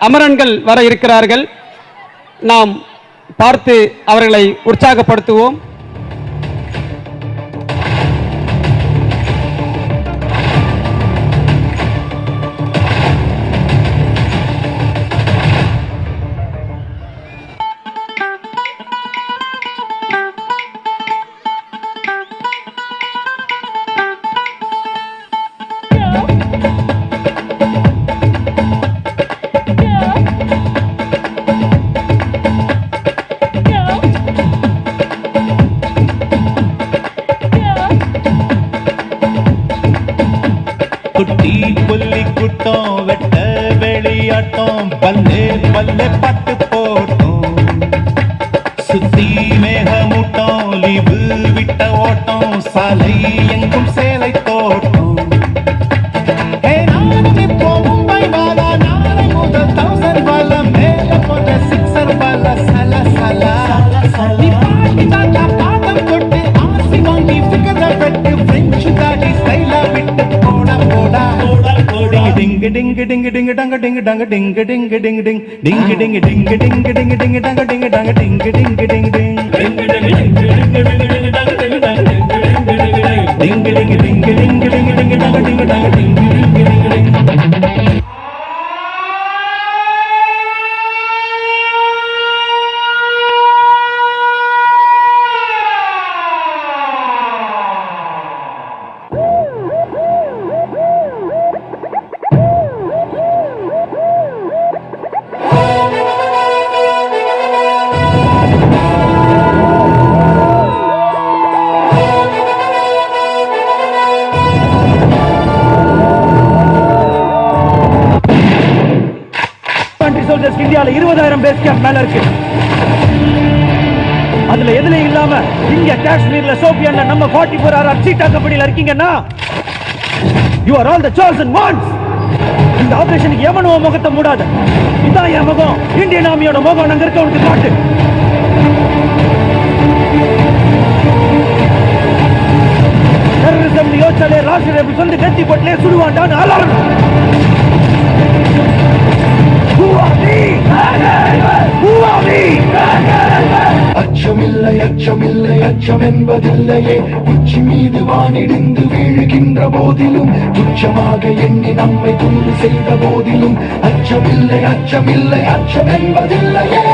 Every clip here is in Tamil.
அமரன்கள் வர இருக்கிறார்கள். நாம் பார்த்து அவர்களை உற்சாகப்படுத்துவோம். குட்டி புள்ளி கூட்டம் வெட்ட வெளியாட்டம் பல்லே பல்லே பட்டு போட்டோம் சுத்தி மேகமூட்டம் லீவு விட்ட ஓட்டம் சாலை எங்கும் சேலை தோட்டம் மும்பை வாலா நாளை முதல் 1000 வாலா மேல போட்ட 6 வாலா சல சல பாட்டம் கொட்டு ஆசி வாங்கி ஃபிகர வெட்டு பிரெஞ்சு தாடி ஸ்டைலா விட்டு ding ding ding ding dang ding dang ding ding ding ding ding ding ding ding ding ding ding dang ding dang ding ding ding ding ding ding ding ding ding ding dang ding ding. இந்தியால 20,000 பேஸ் கேம்ப் மேல இருக்கு. அதுல எதுல இல்லாம இங்க காஷ்மீர்ல சோபியான்ல நம்ம 44 RR சீட்டா கம்பெனில இருக்கீங்கன்னா you are all the chosen ones. இந்த ஆபரேஷனுக்கு எவனோ முகத்தை மூடாத. இதான் என் முகம். இந்தியன் ஆர்மியோட முகம் அங்க இருக்க உனக்கு காட்டு. டெரரிசம் யோசனை ராஷ்டிரிய சொல்லி கட்டி போட்டே சுடுவாண்டான்னு அலறணும். அச்சமில்லை அச்சமில்லை அச்சம் என்பதில்லையே உச்சி மீது வானிடிந்து வீழுகின்ற போதிலும் துச்சமாக எண்ணி நம்மை துண்டு செய்த போதிலும் அச்சமில்லை அச்சமில்லை அச்சம் என்பதில்லையே.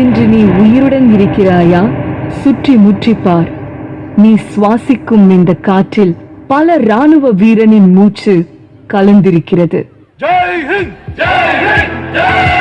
இன்று நீ உயிருடன் இருக்கிறாயா? சுற்றி முற்றி பார். நீ சுவாசிக்கும் இந்த காற்றில் பல ராணுவ வீரனின் மூச்சு கலந்திருக்கிறது. ஜெய் ஹிந்த் ஜெய் ஹிந்த் ஜெய்